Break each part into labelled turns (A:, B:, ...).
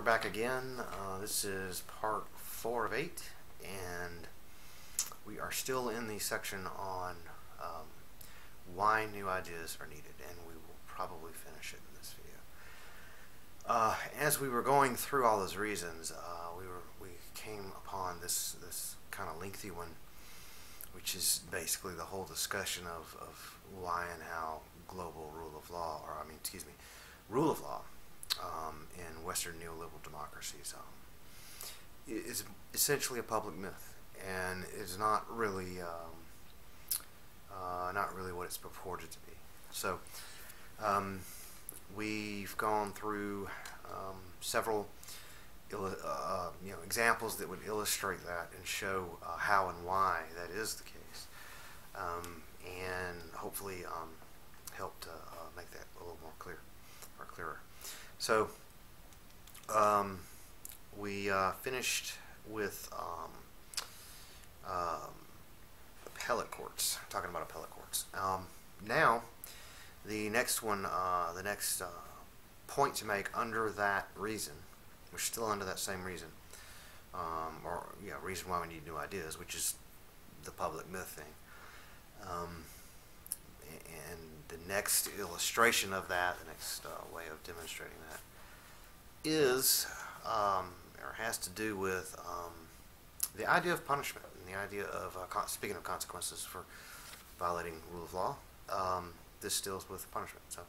A: back again. This is part 4 of 8, and we are still in the section on why new ideas are needed, and we will probably finish it in this video. As we were going through all those reasons, we came upon this kind of lengthy one, which is basically the whole discussion of why and how global rule of law, rule of law in Western neoliberal democracies is essentially a public myth, and is not really what it's purported to be. So we've gone through several examples that would illustrate that and show how and why that is the case, and hopefully help to make that a little more clearer. So we finished with appellate courts, talking about appellate courts. Now, the next one, the next point to make under that reason, we're still under that same reason, reason why we need new ideas, which is the public myth thing. And the next illustration of that, the next way of demonstrating that, is or has to do with the idea of punishment and the idea of speaking of consequences for violating rule of law. This deals with punishment. So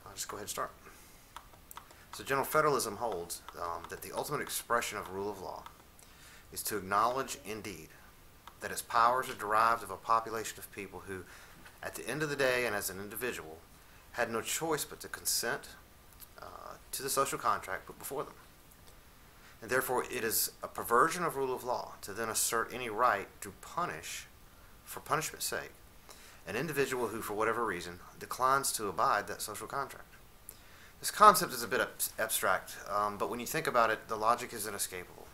A: I'll just go ahead and start. So general federalism holds that the ultimate expression of rule of law is to acknowledge, indeed, that its powers are derived of a population of people who, at the end of the day and as an individual, had no choice but to consent to the social contract put before them. And therefore it is a perversion of rule of law to then assert any right to punish, for punishment's sake, an individual who, for whatever reason, declines to abide that social contract. This concept is a bit abstract, but when you think about it, the logic is inescapable.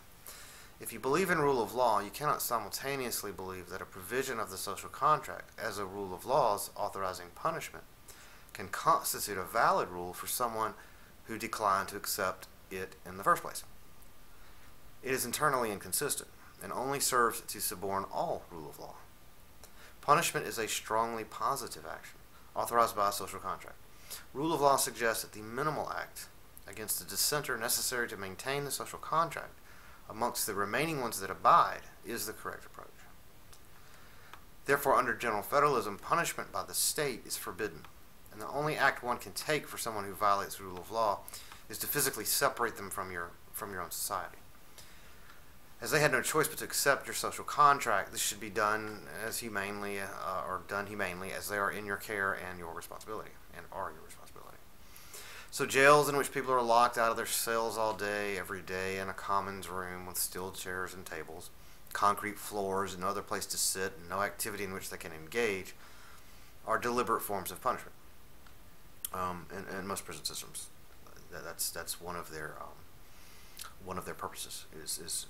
A: If you believe in rule of law, you cannot simultaneously believe that a provision of the social contract as a rule of laws authorizing punishment can constitute a valid rule for someone who declined to accept it in the first place. It is internally inconsistent and only serves to suborn all rule of law. Punishment is a strongly positive action authorized by a social contract. Rule of law suggests that the minimal act against the dissenter necessary to maintain the social contract amongst the remaining ones that abide is the correct approach. Therefore, under general federalism, punishment by the state is forbidden, and the only act one can take for someone who violates the rule of law is to physically separate them from your own society. As they had no choice but to accept your social contract, this should be done as humanely, as they are in your care and your responsibility, and are your responsibility. So jails in which people are locked out of their cells all day, every day, in a commons room with steel chairs and tables, concrete floors, and no other place to sit, and no activity in which they can engage, are deliberate forms of punishment. And most prison systems, that's one of their purposes is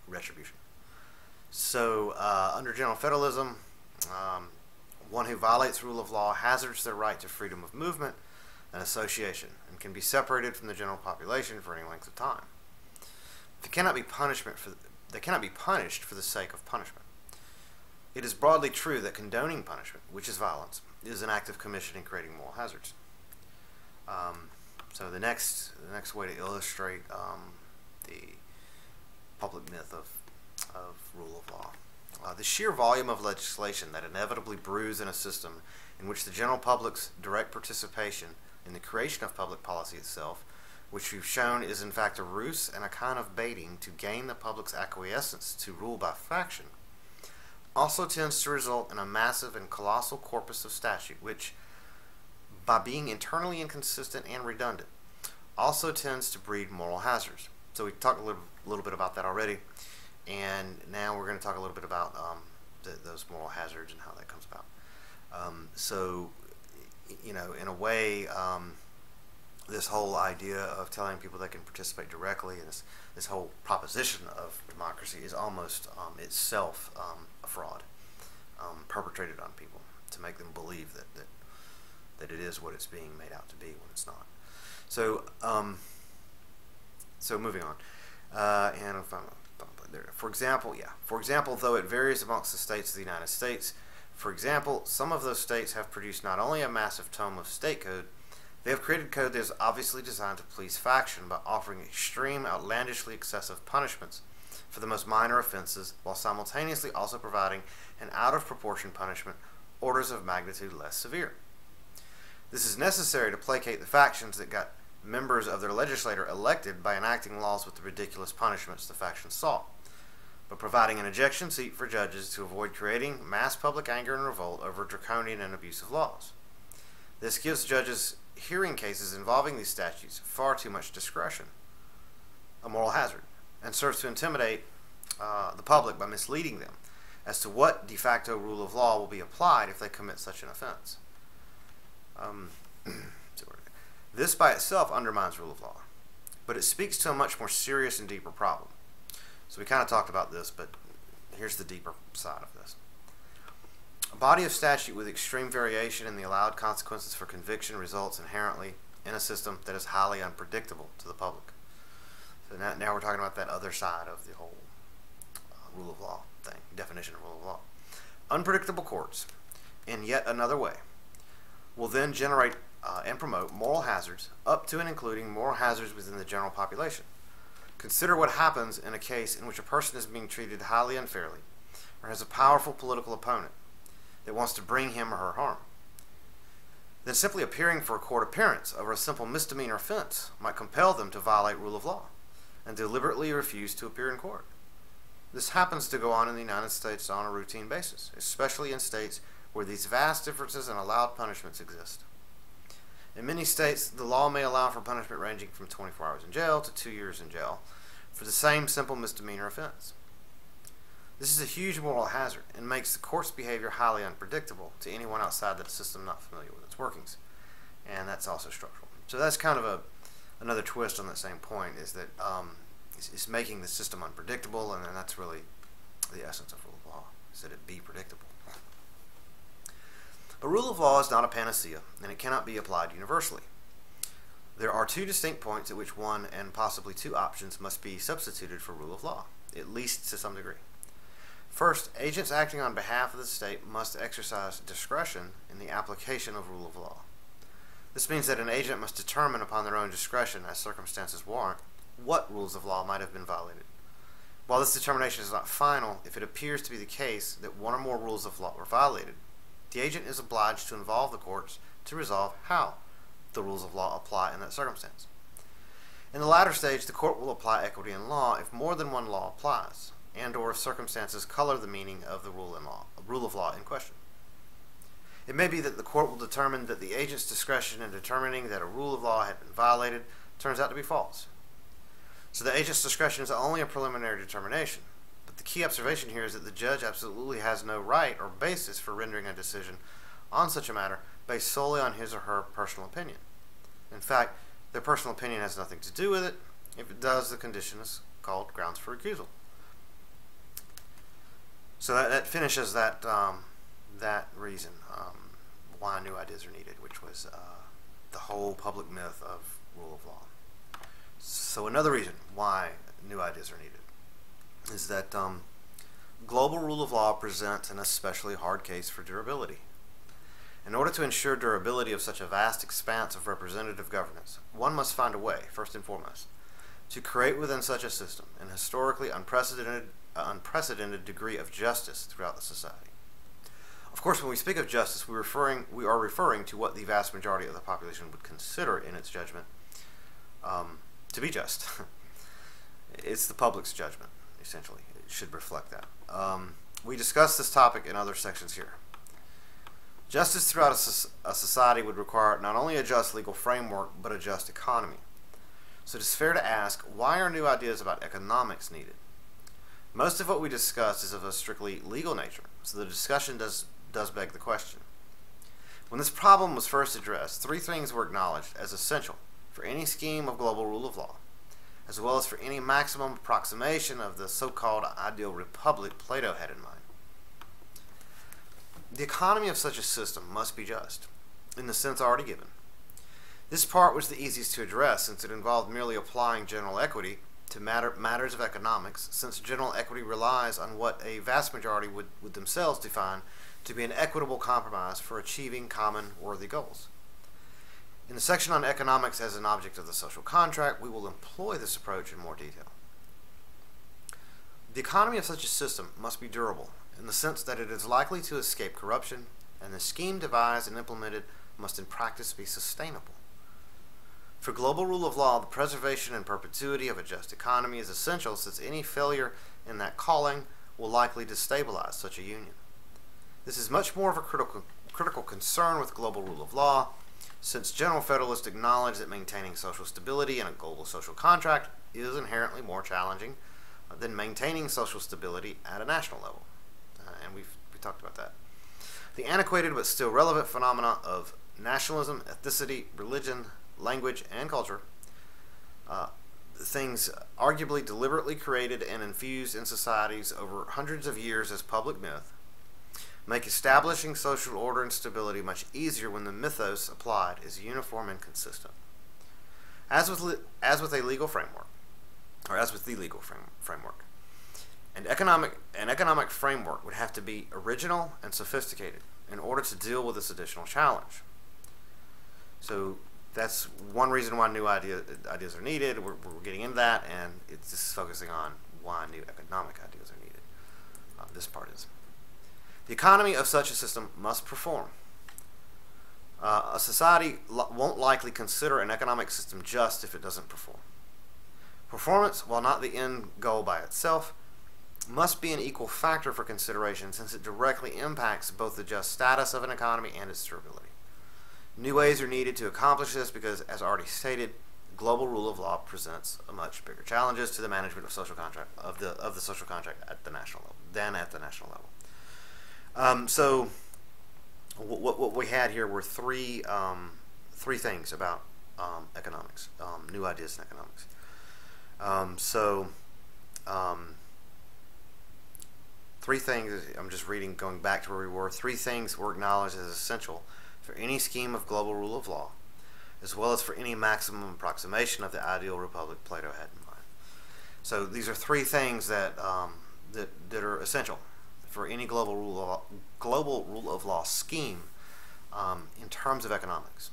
A: retribution. So under general federalism, one who violates rule of law hazards their right to freedom of movement and association, and can be separated from the general population for any length of time. They cannot be punished for the sake of punishment. It is broadly true that condoning punishment, which is violence, is an act of commission and creating moral hazards. So the next way to illustrate the public myth of rule of law. The sheer volume of legislation that inevitably brews in a system in which the general public's direct participation in the creation of public policy itself, which we've shown is in fact a ruse and a kind of baiting to gain the public's acquiescence to rule by faction, also tends to result in a massive and colossal corpus of statute, which, by being internally inconsistent and redundant, also tends to breed moral hazards. So we talked a little bit about that already, and now we're going to talk a little bit about those moral hazards and how that comes about. So, in a way, this whole idea of telling people they can participate directly, and this whole proposition of democracy is almost itself a fraud perpetrated on people to make them believe that it is what it's being made out to be when it's not. So So moving on. And if I'm there. For example, though it varies amongst the states of the United States, for example, some of those states have produced not only a massive tome of state code, they have created code that is obviously designed to please faction by offering extreme, outlandishly excessive punishments for the most minor offenses, while simultaneously also providing an out-of-proportion punishment orders of magnitude less severe. This is necessary to placate the factions that got members of their legislature elected by enacting laws with the ridiculous punishments the factions sought, but providing an ejection seat for judges to avoid creating mass public anger and revolt over draconian and abusive laws. This gives judges hearing cases involving these statutes far too much discretion, a moral hazard, and serves to intimidate the public by misleading them as to what de facto rule of law will be applied if they commit such an offense. This by itself undermines rule of law, but it speaks to a much more serious and deeper problem. So we kind of talked about this, but here's the deeper side of this. A body of statute with extreme variation in the allowed consequences for conviction results inherently in a system that is highly unpredictable to the public. So now we're talking about that other side of the whole rule of law thing, definition of rule of law. Unpredictable courts, in yet another way, will then generate and promote moral hazards up to and including moral hazards within the general population. Consider what happens in a case in which a person is being treated highly unfairly or has a powerful political opponent that wants to bring him or her harm. Then simply appearing for a court appearance over a simple misdemeanor offense might compel them to violate rule of law and deliberately refuse to appear in court. This happens to go on in the United States on a routine basis, especially in states where these vast differences in allowed punishments exist. In many states, the law may allow for punishment ranging from 24 hours in jail to 2 years in jail for the same simple misdemeanor offense. This is a huge moral hazard and makes the court's behavior highly unpredictable to anyone outside the system not familiar with its workings. And that's also structural. So that's kind of another twist on that same point, is that it's making the system unpredictable, and that's really the essence of rule of law, is that it be predictable. A rule of law is not a panacea, and it cannot be applied universally. There are two distinct points at which one and possibly two options must be substituted for rule of law, at least to some degree. First, agents acting on behalf of the state must exercise discretion in the application of rule of law. This means that an agent must determine upon their own discretion, as circumstances warrant, what rules of law might have been violated. While this determination is not final, if it appears to be the case that one or more rules of law were violated, the agent is obliged to involve the courts to resolve how the rules of law apply in that circumstance. In the latter stage, the court will apply equity in law if more than one law applies, and or if circumstances color the meaning of the rule of law in question. It may be that the court will determine that the agent's discretion in determining that a rule of law had been violated turns out to be false. So the agent's discretion is only a preliminary determination. But the key observation here is that the judge absolutely has no right or basis for rendering a decision on such a matter based solely on his or her personal opinion. In fact, their personal opinion has nothing to do with it. If it does, the condition is called grounds for recusal. So that finishes that reason why new ideas are needed, which was the whole public myth of rule of law. So another reason why new ideas are needed is that global rule of law presents an especially hard case for durability. In order to ensure durability of such a vast expanse of representative governance, one must find a way, first and foremost, to create within such a system an historically unprecedented degree of justice throughout the society. Of course, when we speak of justice, we are referring to what the vast majority of the population would consider in its judgment to be just. It's the public's judgment, essentially. It should reflect that. We discussed this topic in other sections here. Justice throughout a society would require not only a just legal framework, but a just economy. So it is fair to ask, why are new ideas about economics needed? Most of what we discussed is of a strictly legal nature, so the discussion does beg the question. When this problem was first addressed, three things were acknowledged as essential for any scheme of global rule of law, as well as for any maximum approximation of the so-called ideal republic Plato had in mind. The economy of such a system must be just, in the sense already given. This part was the easiest to address since it involved merely applying general equity to matters of economics, since general equity relies on what a vast majority would themselves define to be an equitable compromise for achieving common worthy goals. In the section on economics as an object of the social contract, we will employ this approach in more detail. The economy of such a system must be durable in the sense that it is likely to escape corruption, and the scheme devised and implemented must in practice be sustainable. For global rule of law, the preservation and perpetuity of a just economy is essential, since any failure in that calling will likely destabilize such a union. This is much more of a critical concern with global rule of law, since general federalists acknowledge that maintaining social stability in a global social contract is inherently more challenging than maintaining social stability at a national level. And we talked about that. The antiquated but still relevant phenomena of nationalism, ethnicity, religion, language, and culture, things arguably deliberately created and infused in societies over hundreds of years as public myth, make establishing social order and stability much easier when the mythos applied is uniform and consistent. As with the legal framework, an economic framework would have to be original and sophisticated in order to deal with this additional challenge. So that's one reason why new ideas are needed. We're getting into that, and it's just focusing on why new economic ideas are needed. This part is. The economy of such a system must perform. A society won't likely consider an economic system just if it doesn't perform. Performance, while not the end goal by itself, must be an equal factor for consideration, since it directly impacts both the just status of an economy and its durability. New ways are needed to accomplish this because, as already stated, global rule of law presents much bigger challenges to the management of social contract of the social contract at the national level than at the national level. So what we had here were three things about economics, new ideas in economics. Three things, I'm just reading, going back to where we were, three things were acknowledged as essential for any scheme of global rule of law, as well as for any maximum approximation of the ideal republic Plato had in mind. So these are three things that are essential for any global rule of law scheme in terms of economics.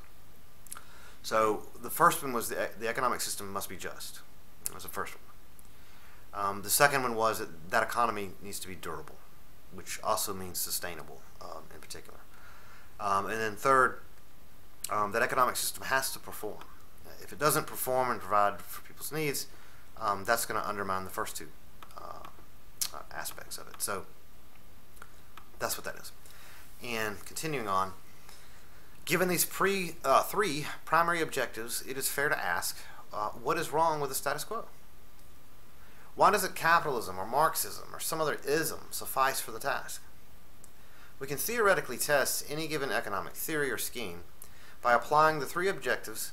A: So the first one was the economic system must be just. That was the first one. The second one was that economy needs to be durable, which also means sustainable in particular. And then third, that economic system has to perform. If it doesn't perform and provide for people's needs, that's going to undermine the first two aspects of it. So that's what that is. And continuing on, given these three primary objectives, it is fair to ask, what is wrong with the status quo? Why doesn't capitalism or Marxism or some other ism suffice for the task? We can theoretically test any given economic theory or scheme by applying the three objectives,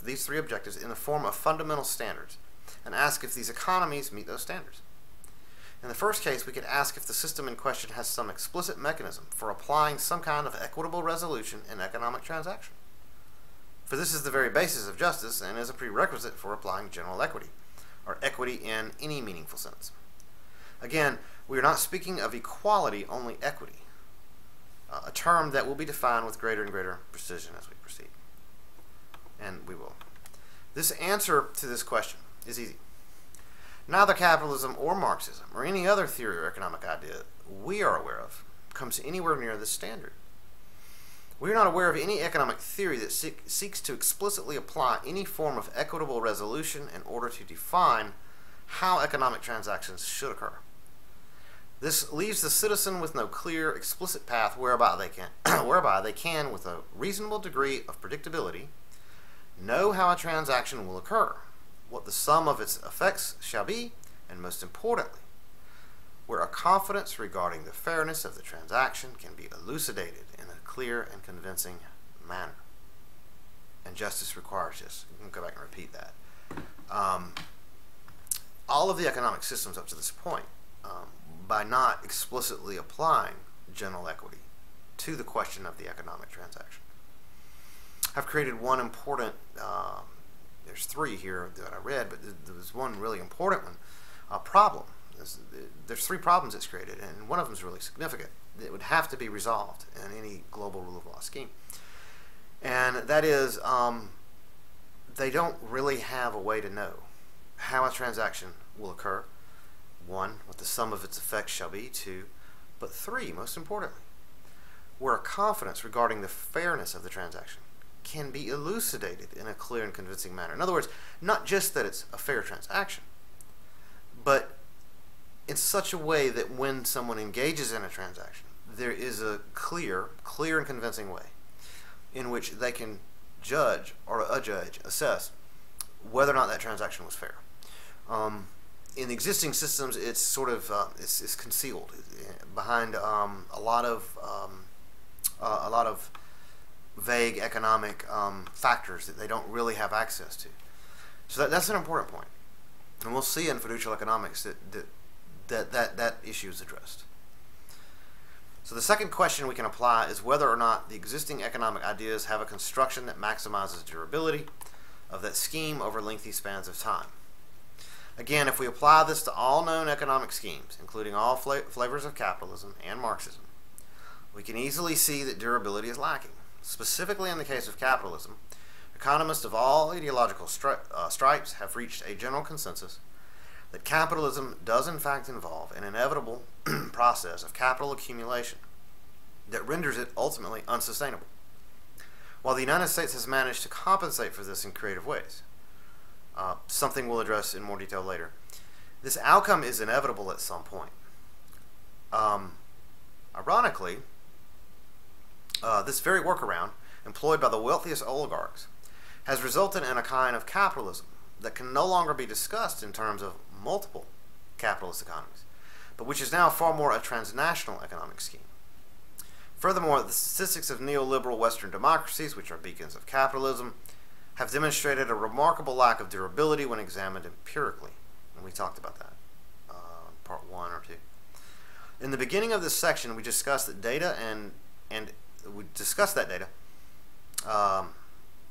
A: these three objectives in the form of fundamental standards, and ask if these economies meet those standards. In the first case, we could ask if the system in question has some explicit mechanism for applying some kind of equitable resolution in economic transaction. For this is the very basis of justice and is a prerequisite for applying general equity, or equity in any meaningful sense. Again, we are not speaking of equality, only equity, a term that will be defined with greater and greater precision as we proceed. And we will. This answer to this question is easy. Neither capitalism or Marxism or any other theory or economic idea we are aware of comes anywhere near this standard. We are not aware of any economic theory that seeks to explicitly apply any form of equitable resolution in order to define how economic transactions should occur. This leaves the citizen with no clear, explicit path whereby they can, with a reasonable degree of predictability, know how a transaction will occur, what the sum of its effects shall be, and most importantly, where a confidence regarding the fairness of the transaction can be elucidated in a clear and convincing manner. And justice requires this. You can go back and repeat that. All of the economic systems up to this point, by not explicitly applying general equity to the question of the economic transaction, have created one important, there's three here that I read, but there was one really important one, problem. There's three problems it's created, and one of them is really significant. It would have to be resolved in any global rule of law scheme. And that is, they don't really have a way to know how a transaction will occur. One, what the sum of its effects shall be. Two, but three, most importantly, where a confidence regarding the fairness of the transaction can be elucidated in a clear and convincing manner. In other words, not just that it's a fair transaction, but in such a way that when someone engages in a transaction, there is a clear and convincing way in which they can judge, or a judge assess, whether or not that transaction was fair. In the existing systems, it's sort of it's concealed behind a lot of vague economic factors that they don't really have access to. So that's an important point, and we'll see in fiducial economics that issue is addressed. So the second question we can apply is whether or not the existing economic ideas have a construction that maximizes durability of that scheme over lengthy spans of time. Again, if we apply this to all known economic schemes, including all flavors of capitalism and Marxism, we can easily see that durability is lacking. Specifically in the case of capitalism, economists of all ideological stripes have reached a general consensus that capitalism does in fact involve an inevitable process of capital accumulation that renders it ultimately unsustainable, while the United States has managed to compensate for this in creative ways. Something we'll address in more detail later. This outcome is inevitable at some point. Ironically, this very workaround, employed by the wealthiest oligarchs, has resulted in a kind of capitalism that can no longer be discussed in terms of multiple capitalist economies, but which is now far more a transnational economic scheme. Furthermore, the statistics of neoliberal Western democracies, which are beacons of capitalism, have demonstrated a remarkable lack of durability when examined empirically. And we talked about that in part 1 or 2. In the beginning of this section, we discussed that data and we discussed that data,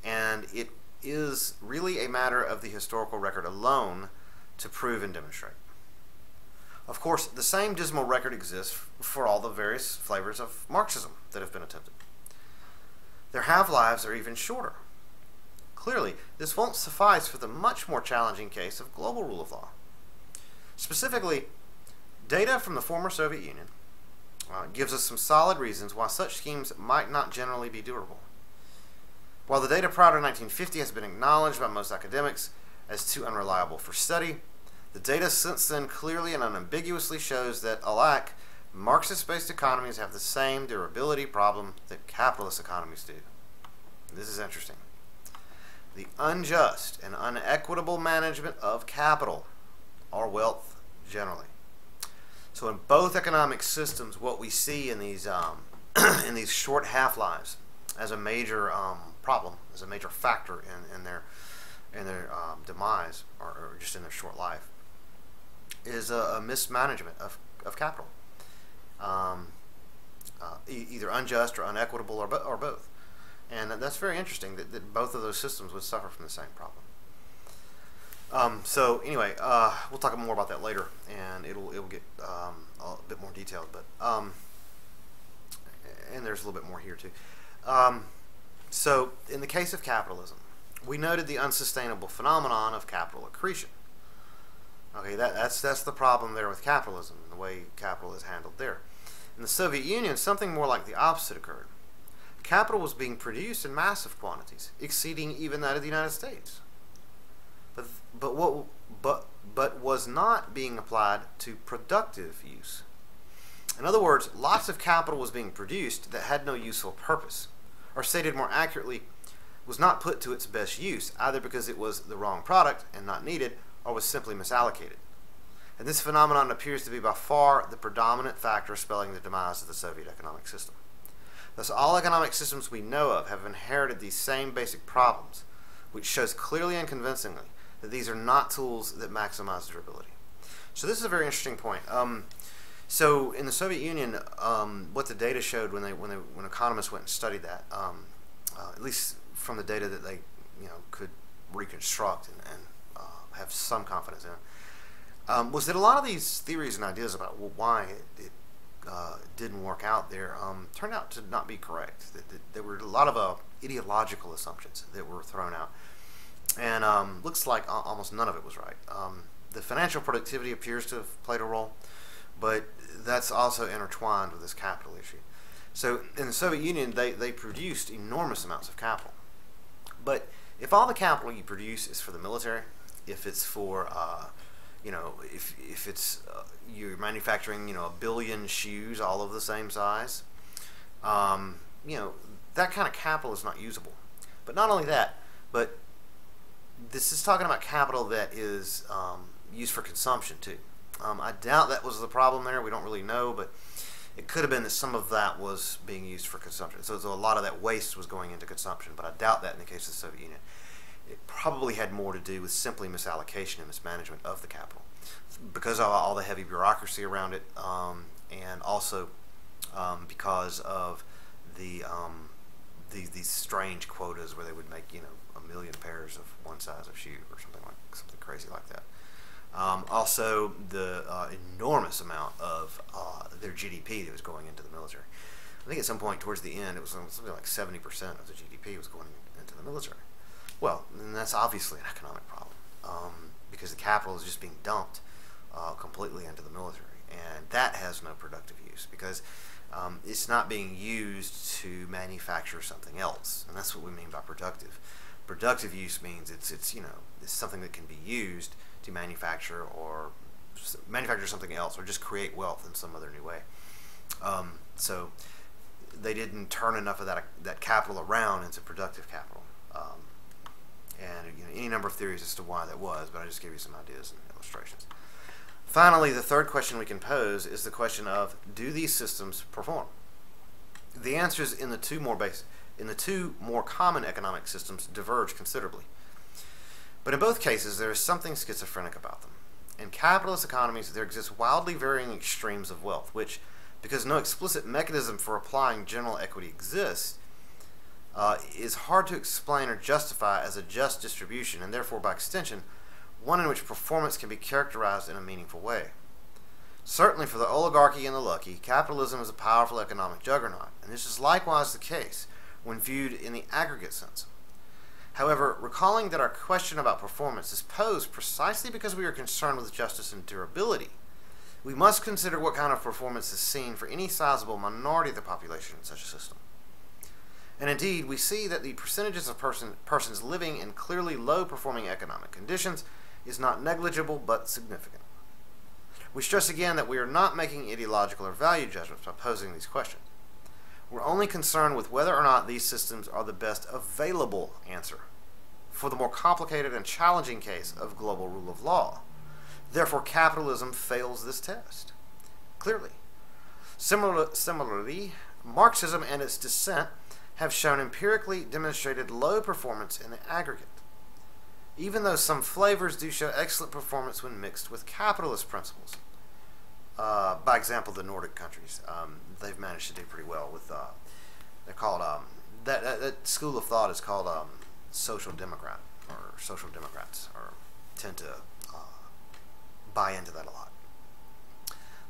A: and it is really a matter of the historical record alone to prove and demonstrate. Of course, the same dismal record exists for all the various flavors of Marxism that have been attempted. Their half-lives are even shorter. Clearly, this won't suffice for the much more challenging case of global rule of law. Specifically, data from the former Soviet Union gives us some solid reasons why such schemes might not generally be durable. While the data prior to 1950 has been acknowledged by most academics as too unreliable for study, the data since then clearly and unambiguously shows that, alack, Marxist-based economies have the same durability problem that capitalist economies do. This is interesting. The unjust and unequitable management of capital, or wealth generally. So in both economic systems, what we see in these in these short half-lives as a major problem, as a major factor in their demise, or just in their short life, is a mismanagement of capital, either unjust or unequitable, or both. And that's very interesting that both of those systems would suffer from the same problem. So anyway, we'll talk more about that later, and it'll get a bit more detailed. But and there's a little bit more here too. So in the case of capitalism, we noted the unsustainable phenomenon of capital accretion. Okay, that's the problem there with capitalism, the way capital is handled there. In the Soviet Union, something more like the opposite occurred. Capital was being produced in massive quantities, exceeding even that of the United States. But was not being applied to productive use. In other words, lots of capital was being produced that had no useful purpose, or stated more accurately, was not put to its best use, either because it was the wrong product and not needed, or was simply misallocated. And this phenomenon appears to be by far the predominant factor spelling the demise of the Soviet economic system. Thus, all economic systems we know of have inherited these same basic problems, which shows clearly and convincingly that these are not tools that maximize durability. So this is a very interesting point. So in the Soviet Union, what the data showed when economists went and studied that, at least from the data that they could reconstruct and have some confidence in, was that a lot of these theories and ideas about why it didn't work out there turned out to not be correct. That there were a lot of ideological assumptions that were thrown out, and looks like almost none of it was right. The financial productivity appears to have played a role, but that's also intertwined with this capital issue. So in the Soviet Union, they produced enormous amounts of capital. But if all the capital you produce is for the military, if it's for, if it's you're manufacturing, a billion shoes, all of the same size, that kind of capital is not usable. But not only that, but this is talking about capital that is used for consumption too. I doubt that was the problem there. We don't really know, but it could have been that some of that was being used for consumption. So a lot of that waste was going into consumption, but I doubt that in the case of the Soviet Union. It probably had more to do with simply misallocation and mismanagement of the capital because of all the heavy bureaucracy around it, and also because of these strange quotas where they would make 1 million pairs of one size of shoe or something crazy like that. Also, the enormous amount of their GDP that was going into the military. I think at some point towards the end, it was something like 70% of the GDP was going into the military. Well, and that's obviously an economic problem because the capital is just being dumped completely into the military, and that has no productive use because it's not being used to manufacture something else, and that's what we mean by productive. Productive use means it's something that can be used to manufacture something else or just create wealth in some other new way. So they didn't turn enough of that capital around into productive capital. And any number of theories as to why that was, but I just gave you some ideas and illustrations. Finally, the third question we can pose is the question of, do these systems perform? The answers in the two more common economic systems diverge considerably. But in both cases, there is something schizophrenic about them. In capitalist economies, there exist wildly varying extremes of wealth, which, because no explicit mechanism for applying general equity exists, is hard to explain or justify as a just distribution, and therefore, by extension, one in which performance can be characterized in a meaningful way. Certainly for the oligarchy and the lucky, capitalism is a powerful economic juggernaut, and this is likewise the case when viewed in the aggregate sense. However, recalling that our question about performance is posed precisely because we are concerned with justice and durability, we must consider what kind of performance is seen for any sizable minority of the population in such a system. And indeed, we see that the percentages of persons living in clearly low-performing economic conditions is not negligible but significant. We stress again that we are not making ideological or value judgments by posing these questions. We're only concerned with whether or not these systems are the best available answer for the more complicated and challenging case of global rule of law. Therefore, capitalism fails this test, clearly. Similarly, Marxism and its dissent have shown empirically demonstrated low performance in the aggregate, even though some flavors do show excellent performance when mixed with capitalist principles. By example, the Nordic countries, they've managed to do pretty well with, they're called, that school of thought is called social democrat, or social democrats, or tend to buy into that a lot.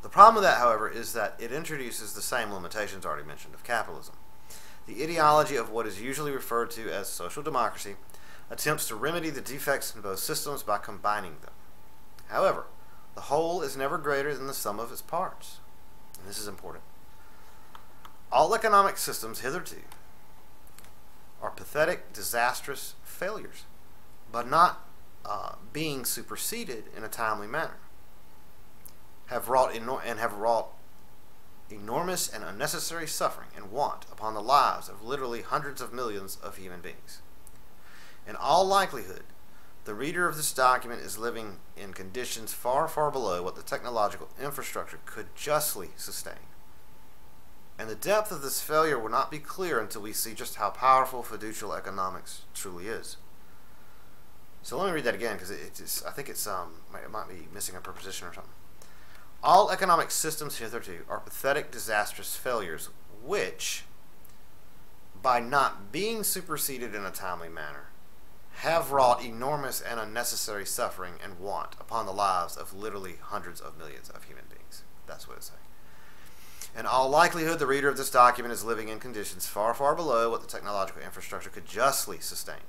A: The problem with that, however, is that it introduces the same limitations already mentioned of capitalism. The ideology of what is usually referred to as social democracy attempts to remedy the defects in both systems by combining them. However, the whole is never greater than the sum of its parts. And this is important. All economic systems hitherto are pathetic, disastrous failures, but not being superseded in a timely manner, have wrought enormous and unnecessary suffering and want upon the lives of literally hundreds of millions of human beings. In all likelihood, the reader of this document is living in conditions far, far below what the technological infrastructure could justly sustain. And the depth of this failure will not be clear until we see just how powerful fiducial economics truly is. So let me read that again, because I think it might be missing a preposition or something. All economic systems hitherto are pathetic, disastrous failures which, by not being superseded in a timely manner, have wrought enormous and unnecessary suffering and want upon the lives of literally hundreds of millions of human beings. That's what it's saying. In all likelihood, the reader of this document is living in conditions far, far below what the technological infrastructure could justly sustain.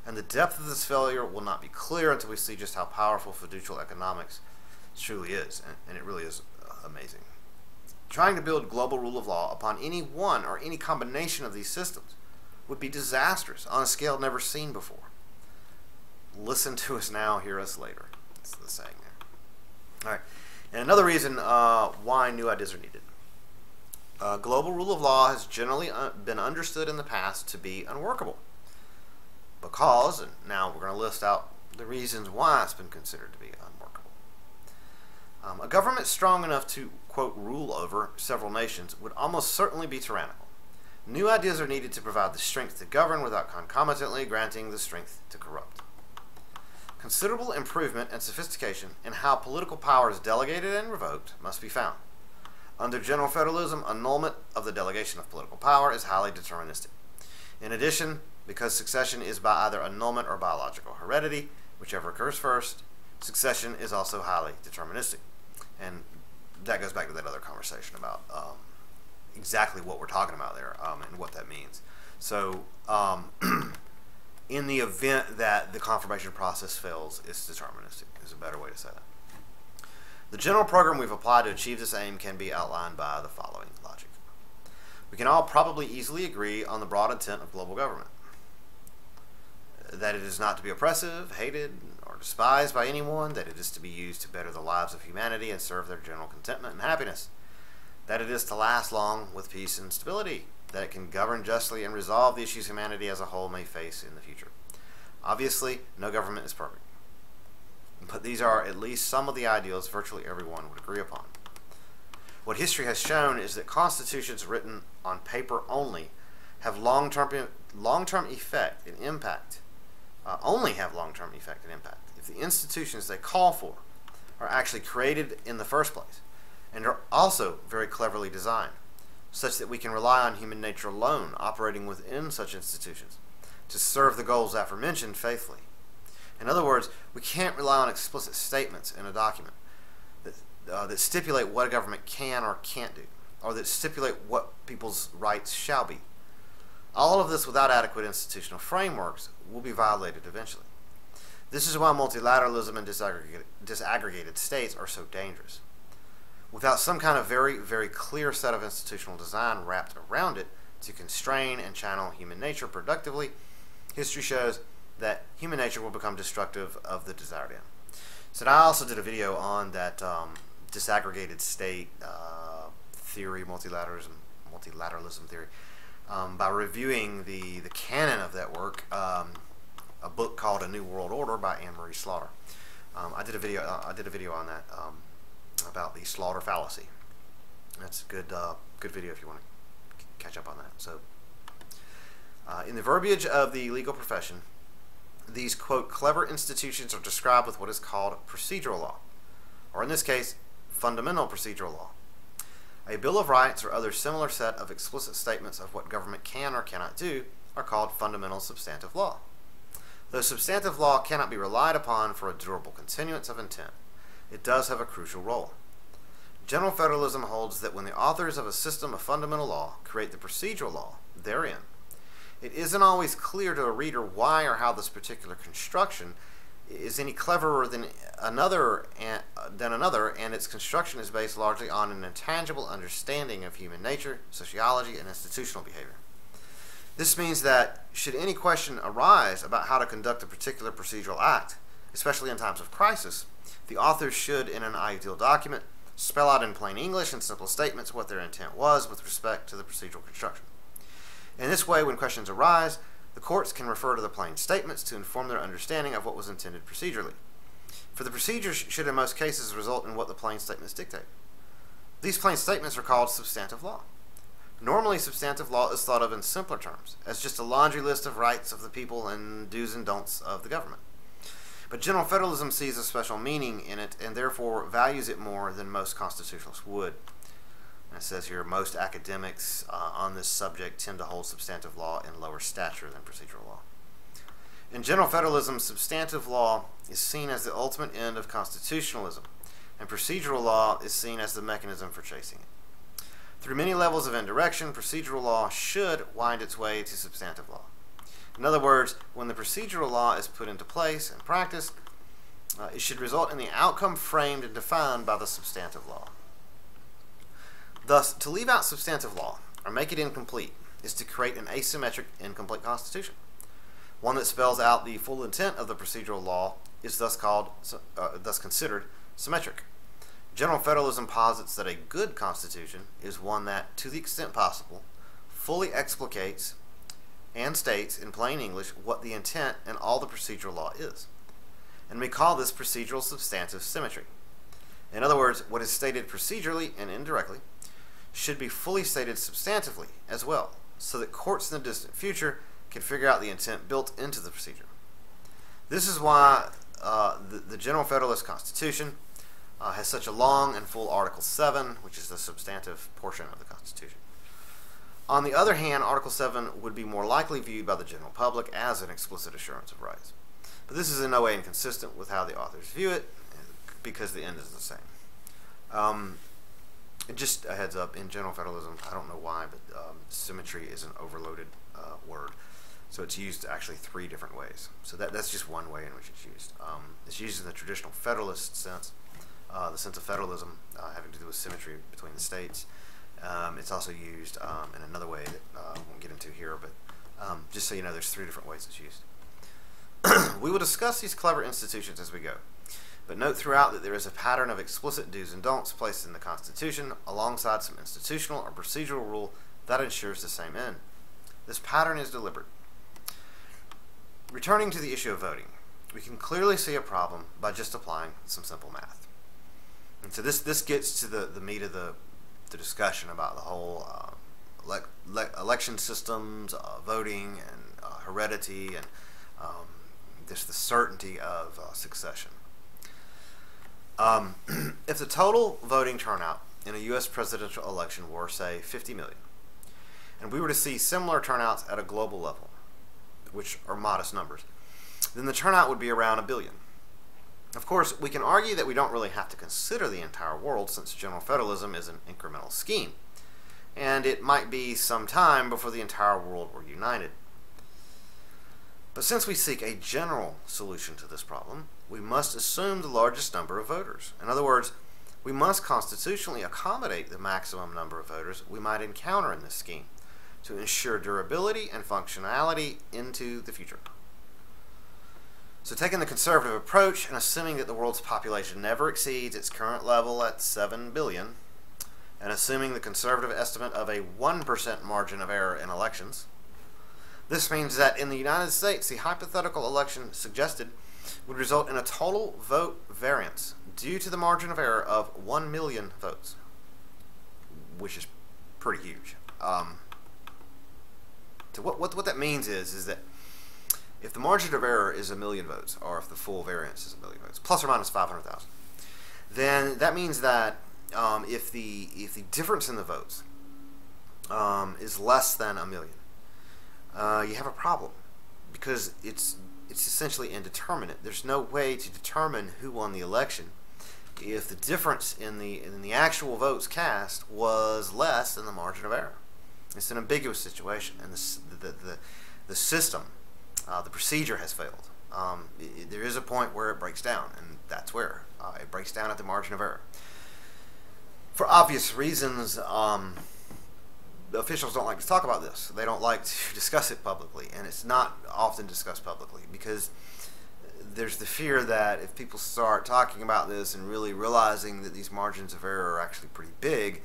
A: And the depth of this failure will not be clear until we see just how powerful fiducial economics truly is. And it really is amazing. Trying to build global rule of law upon any one or any combination of these systems would be disastrous on a scale never seen before. Listen to us now, hear us later. That's the saying there. All right. And another reason why new ideas are needed. Global rule of law has generally been understood in the past to be unworkable. Because, and now we're going to list out the reasons why it's been considered to be unworkable. A government strong enough to, quote, rule over several nations would almost certainly be tyrannical. New ideas are needed to provide the strength to govern without concomitantly granting the strength to corrupt. Considerable improvement and sophistication in how political power is delegated and revoked must be found. Under general federalism, annulment of the delegation of political power is highly deterministic. In addition, because succession is by either annulment or biological heredity, whichever occurs first, succession is also highly deterministic. And that goes back to that other conversation about exactly what we're talking about there and what that means. So, in the event that the confirmation process fails, it's deterministic, is a better way to say that. The general program we've applied to achieve this aim can be outlined by the following logic. We can all probably easily agree on the broad intent of global government. That it is not to be oppressive, hated, or despised by anyone, that it is to be used to better the lives of humanity and serve their general contentment and happiness, that it is to last long with peace and stability, that it can govern justly and resolve the issues humanity as a whole may face in the future. Obviously, no government is perfect, but these are at least some of the ideals virtually everyone would agree upon. What history has shown is that constitutions written on paper only have long-term effect and impact. Only have long-term effect and impact if the institutions they call for are actually created in the first place and are also very cleverly designed, such that we can rely on human nature alone operating within such institutions to serve the goals aforementioned faithfully. In other words, we can't rely on explicit statements in a document that stipulate what a government can or can't do, or that stipulate what people's rights shall be. All of this without adequate institutional frameworks will be violated eventually. This is why multilateralism and disaggregated states are so dangerous. Without some kind of very, very clear set of institutional design wrapped around it to constrain and channel human nature productively, history shows that human nature will become destructive of the desired end. So I also did a video on that disaggregated state theory, multilateralism theory, by reviewing the canon of that work, a book called A New World Order by Anne-Marie Slaughter. I did a video on that about the Slaughter fallacy. That's a good video if you want to catch up on that. So, in the verbiage of the legal profession, these, quote, clever institutions are described with what is called procedural law, or in this case, fundamental procedural law. A Bill of Rights or other similar set of explicit statements of what government can or cannot do are called fundamental substantive law. Though substantive law cannot be relied upon for a durable continuance of intent, it does have a crucial role. General federalism holds that when the authors of a system of fundamental law create the procedural law therein, it isn't always clear to a reader why or how this particular construction is any cleverer than another, and its construction is based largely on an intangible understanding of human nature, sociology, and institutional behavior. This means that should any question arise about how to conduct a particular procedural act, especially in times of crisis, the authors should, in an ideal document, spell out in plain English and simple statements what their intent was with respect to the procedural construction. In this way, when questions arise, the courts can refer to the plain statements to inform their understanding of what was intended procedurally. For the procedures should in most cases result in what the plain statements dictate. These plain statements are called substantive law. Normally, substantive law is thought of in simpler terms, as just a laundry list of rights of the people and do's and don'ts of the government. But general federalism sees a special meaning in it and therefore values it more than most constitutionalists would. And it says here, most academics on this subject tend to hold substantive law in lower stature than procedural law. In general federalism, substantive law is seen as the ultimate end of constitutionalism, and procedural law is seen as the mechanism for chasing it. Through many levels of indirection, procedural law should wind its way to substantive law. In other words, when the procedural law is put into place and practiced, it should result in the outcome framed and defined by the substantive law. Thus, to leave out substantive law or make it incomplete is to create an asymmetric, incomplete constitution. One that spells out the full intent of the procedural law is thus considered symmetric. General federalism posits that a good constitution is one that, to the extent possible, fully explicates and states in plain English what the intent in all the procedural law is. And we call this procedural substantive symmetry. In other words, what is stated procedurally and indirectly should be fully stated substantively as well, so that courts in the distant future can figure out the intent built into the procedure. This is why the General Federalist Constitution has such a long and full Article 7, which is the substantive portion of the Constitution. On the other hand, Article 7 would be more likely viewed by the general public as an explicit assurance of rights. But this is in no way inconsistent with how the authors view it, because the end is the same. Just a heads up, in general federalism, I don't know why, but symmetry is an overloaded word. So it's used actually 3 different ways. So that's just one way in which it's used. It's used in the traditional federalist sense, the sense of federalism having to do with symmetry between the states. It's also used in another way that I won't get into here, but just so you know, there's 3 different ways it's used. We will discuss these clever institutions as we go, but note throughout that there is a pattern of explicit do's and don'ts placed in the Constitution alongside some institutional or procedural rule that ensures the same end. This pattern is deliberate. Returning to the issue of voting, we can clearly see a problem by just applying some simple math. And so this gets to the meat of the discussion about the whole election systems, voting, and heredity, and just the certainty of succession. If the total voting turnout in a U.S. presidential election were, say, 50 million, and we were to see similar turnouts at a global level, which are modest numbers, then the turnout would be around 1 billion. Of course, we can argue that we don't really have to consider the entire world, since general federalism is an incremental scheme, and it might be some time before the entire world were united. But since we seek a general solution to this problem, we must assume the largest number of voters. In other words, we must constitutionally accommodate the maximum number of voters we might encounter in this scheme to ensure durability and functionality into the future. So taking the conservative approach and assuming that the world's population never exceeds its current level at 7 billion, and assuming the conservative estimate of a 1% margin of error in elections, this means that in the United States, the hypothetical election suggested would result in a total vote variance due to the margin of error of 1 million votes, which is pretty huge. So what that means is that if the margin of error is 1 million votes, or if the full variance is 1 million votes, plus or minus 500,000, then that means that if the difference in the votes is less than 1 million, you have a problem, because it's essentially indeterminate. There's no way to determine who won the election if the difference in the actual votes cast was less than the margin of error. It's an ambiguous situation, and the system, the procedure has failed. There is a point where it breaks down, and that's where it breaks down at the margin of error. For obvious reasons, officials don't like to talk about this. They don't like to discuss it publicly, and it's not often discussed publicly because there's the fear that if people start talking about this and really realizing that these margins of error are actually pretty big,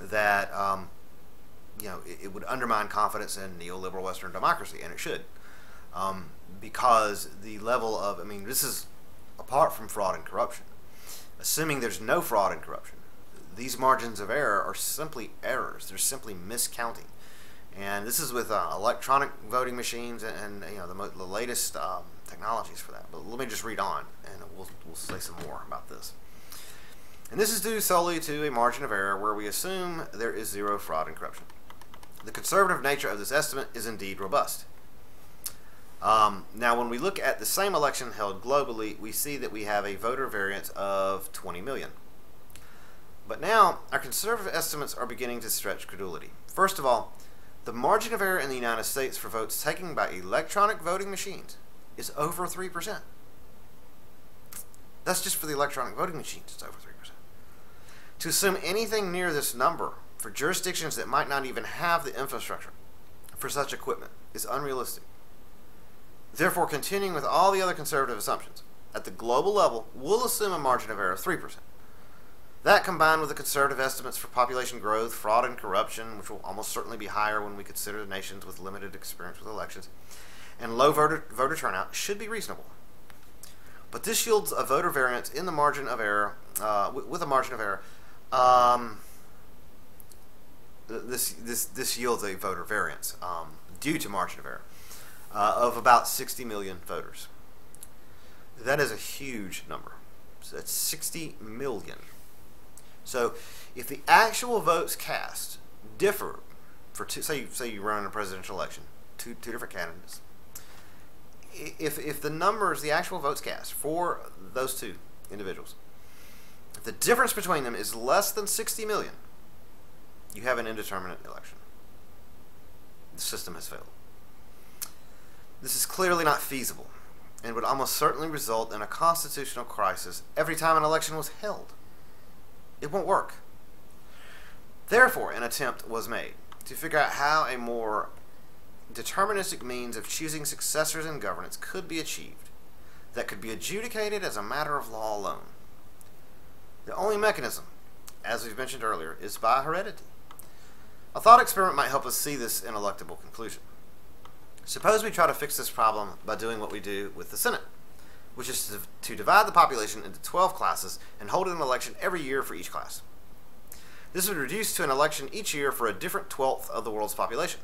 A: that it would undermine confidence in neoliberal Western democracy, and it should, because the level of, this is apart from fraud and corruption. Assuming there's no fraud and corruption, these margins of error are simply errors. They're simply miscounting. And this is with electronic voting machines and the latest technologies for that. But let me just read on, and we'll say some more about this. And this is due solely to a margin of error where we assume there is zero fraud and corruption. The conservative nature of this estimate is indeed robust. Now, when we look at the same election held globally, we see that we have a voter variance of 20 million. But now, our conservative estimates are beginning to stretch credulity. First of all, the margin of error in the United States for votes taken by electronic voting machines is over 3%. That's just for the electronic voting machines, it's over 3%. To assume anything near this number for jurisdictions that might not even have the infrastructure for such equipment is unrealistic. Therefore, continuing with all the other conservative assumptions, at the global level, we'll assume a margin of error of 3%. That, combined with the conservative estimates for population growth, fraud, and corruption, which will almost certainly be higher when we consider nations with limited experience with elections, and low voter turnout, should be reasonable. But this yields a voter variance in the margin of error, with a margin of error. This yields a voter variance due to margin of error of about 60 million voters. That is a huge number. So that's 60 million. So if the actual votes cast differ for two, say you run a presidential election, two different candidates. If the numbers, the actual votes cast for those two individuals, if the difference between them is less than 60 million, you have an indeterminate election. The system has failed. This is clearly not feasible and would almost certainly result in a constitutional crisis every time an election was held. It won't work. Therefore, an attempt was made to figure out how a more deterministic means of choosing successors in governance could be achieved that could be adjudicated as a matter of law alone. The only mechanism, as we've mentioned earlier, is by heredity. A thought experiment might help us see this ineluctable conclusion. Suppose we try to fix this problem by doing what we do with the Senate, which is to divide the population into 12 classes and hold an election every year for each class. This would reduce to an election each year for a different 12th of the world's population,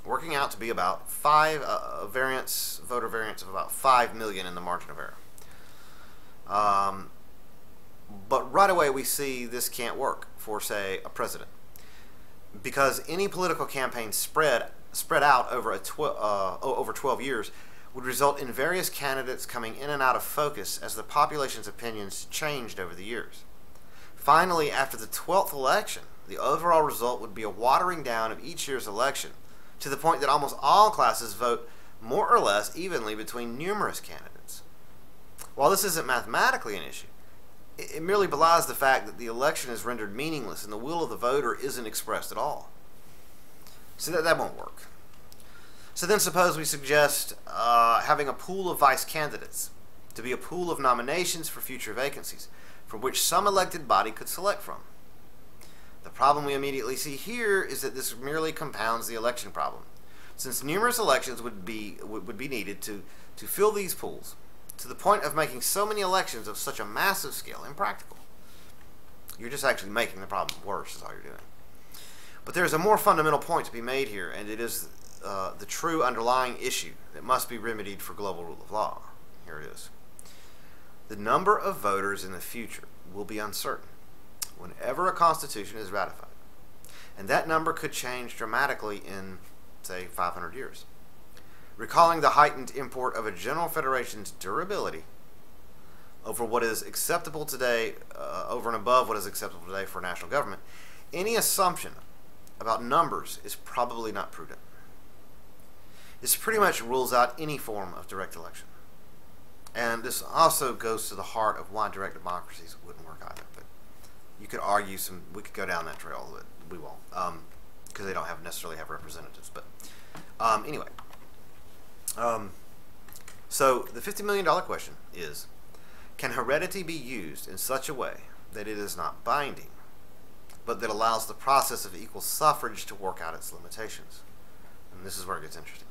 A: working out to be about voter variance of about 5 million in the margin of error. But right away we see this can't work for, say, a president, because any political campaign spread out over over 12 years would result in various candidates coming in and out of focus as the population's opinions changed over the years. Finally, after the 12th election, the overall result would be a watering down of each year's election to the point that almost all classes vote more or less evenly between numerous candidates. While this isn't mathematically an issue, it merely belies the fact that the election is rendered meaningless and the will of the voter isn't expressed at all. So that won't work. So then suppose we suggest having a pool of vice candidates to be a pool of nominations for future vacancies from which some elected body could select from. The problem we immediately see here is that this merely compounds the election problem, since numerous elections would be needed to fill these pools, to the point of making so many elections of such a massive scale impractical. You're just actually making the problem worse is all you're doing. But there's a more fundamental point to be made here, and it is the true underlying issue that must be remedied for global rule of law. Here it is. The number of voters in the future will be uncertain whenever a constitution is ratified, and that number could change dramatically in, say, 500 years. Recalling the heightened import of a general federation's durability over what is acceptable today, over and above what is acceptable today for national government, any assumption about numbers is probably not prudent. This pretty much rules out any form of direct election. And this also goes to the heart of why direct democracies wouldn't work either. But you could argue we could go down that trail, but we won't, because they don't necessarily have representatives. But anyway, so the $50 million question is, can heredity be used in such a way that it is not binding, but that allows the process of equal suffrage to work out its limitations? And this is where it gets interesting.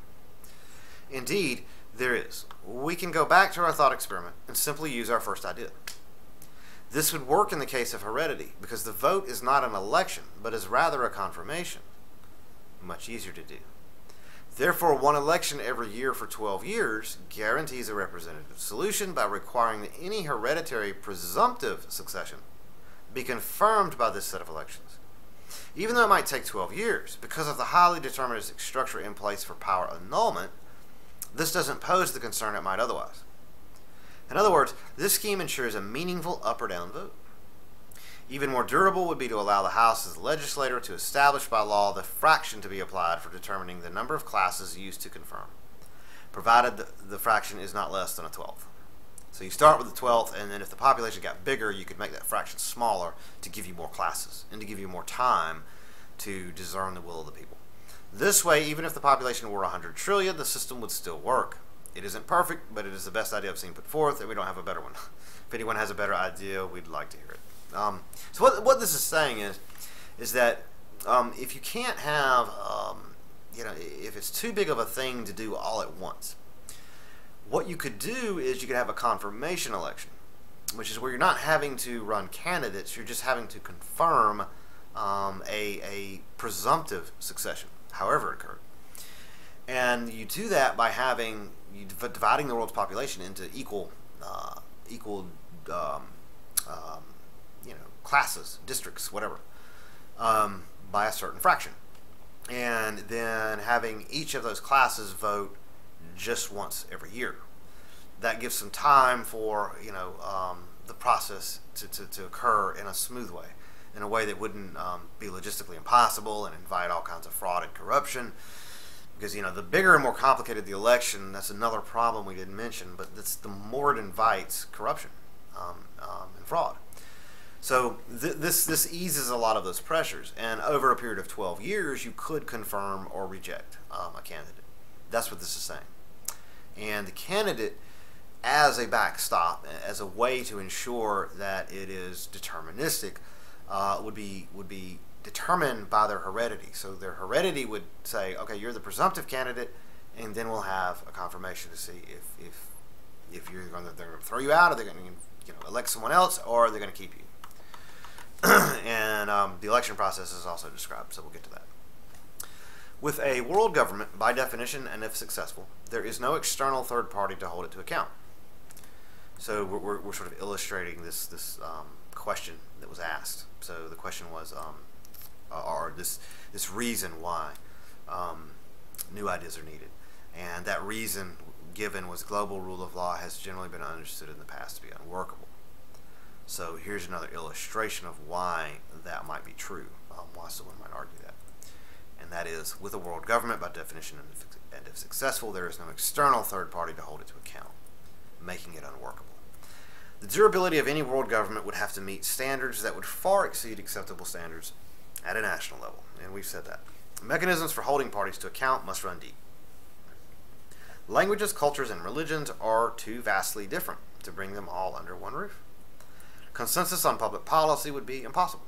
A: Indeed, there is. We can go back to our thought experiment and simply use our first idea. This would work in the case of heredity, because the vote is not an election, but is rather a confirmation. Much easier to do. Therefore, one election every year for 12 years guarantees a representative solution by requiring that any hereditary presumptive succession be confirmed by this set of elections. Even though it might take 12 years, because of the highly deterministic structure in place for power annulment, this doesn't pose the concern it might otherwise. In other words, this scheme ensures a meaningful up or down vote. Even more durable would be to allow the House as the legislator to establish by law the fraction to be applied for determining the number of classes used to confirm, provided the fraction is not less than a 12th. So you start with the 12th, and then if the population got bigger, you could make that fraction smaller to give you more classes and to give you more time to discern the will of the people. This way, even if the population were 100 trillion, the system would still work. It isn't perfect, but it is the best idea I've seen put forth, and we don't have a better one. If anyone has a better idea, we'd like to hear it. So what this is saying is that if you can't have, if it's too big of a thing to do all at once, what you could do is you could have a confirmation election, which is where you're not having to run candidates, you're just having to confirm a presumptive succession, however it occurred. And you do that by dividing the world's population into equal classes, districts, whatever, by a certain fraction. And then having each of those classes vote just once every year. That gives some time for the process to occur in a smooth way, in a way that wouldn't be logistically impossible and invite all kinds of fraud and corruption. Because the bigger and more complicated the election, that's another problem we didn't mention, but that's the more it invites corruption and fraud. So this eases a lot of those pressures, and over a period of 12 years, you could confirm or reject a candidate. That's what this is saying. And the candidate, as a backstop, as a way to ensure that it is deterministic, would be determined by their heredity. So their heredity would say, okay, you're the presumptive candidate, and then we'll have a confirmation to see if they're going to throw you out, or they're going to elect someone else, or they're going to keep you. And the election process is also described, so we'll get to that. With a world government, by definition, and if successful, there is no external third party to hold it to account. So we're sort of illustrating this question that was asked. So the question was, or this reason why new ideas are needed. And that reason given was global rule of law has generally been understood in the past to be unworkable. So here's another illustration of why that might be true, why someone might argue that. And that is, with a world government, by definition, and if successful, there is no external third party to hold it to account, making it unworkable. The durability of any world government would have to meet standards that would far exceed acceptable standards at a national level, and we've said that. Mechanisms for holding parties to account must run deep. Languages, cultures, and religions are too vastly different to bring them all under one roof. Consensus on public policy would be impossible.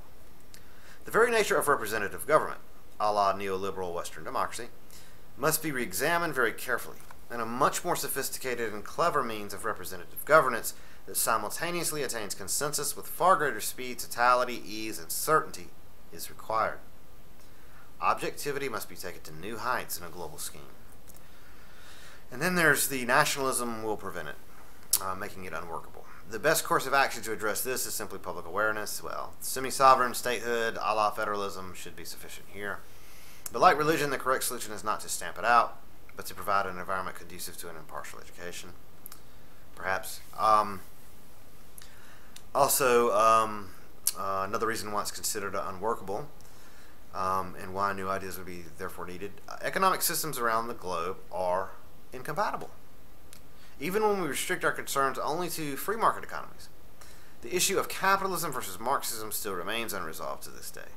A: The very nature of representative government, a la neoliberal Western democracy, must be re-examined very carefully, and a much more sophisticated and clever means of representative governance that simultaneously attains consensus with far greater speed, totality, ease, and certainty is required. Objectivity must be taken to new heights in a global scheme. And then there's the nationalism will prevent it, making it unworkable. The best course of action to address this is simply public awareness. Well, semi-sovereign statehood, a la federalism, should be sufficient here. But like religion, the correct solution is not to stamp it out, but to provide an environment conducive to an impartial education, perhaps. Another reason why it's considered unworkable, and why new ideas would be therefore needed, economic systems around the globe are incompatible, even when we restrict our concerns only to free market economies. The issue of capitalism versus Marxism still remains unresolved to this day.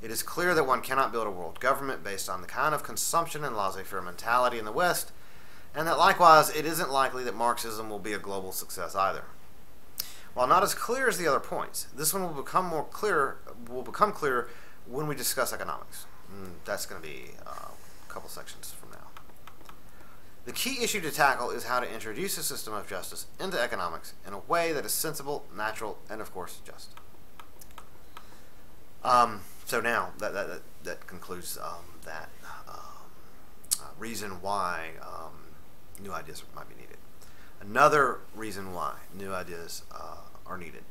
A: It is clear that one cannot build a world government based on the kind of consumption and laissez-faire mentality in the West, and that likewise it isn't likely that Marxism will be a global success either. While not as clear as the other points, this one will become clear when we discuss economics. That's going to be a couple sections from now. The key issue to tackle is how to introduce a system of justice into economics in a way that is sensible, natural, and of course just. So now that concludes that reason why new ideas might be needed. Another reason why new ideas are needed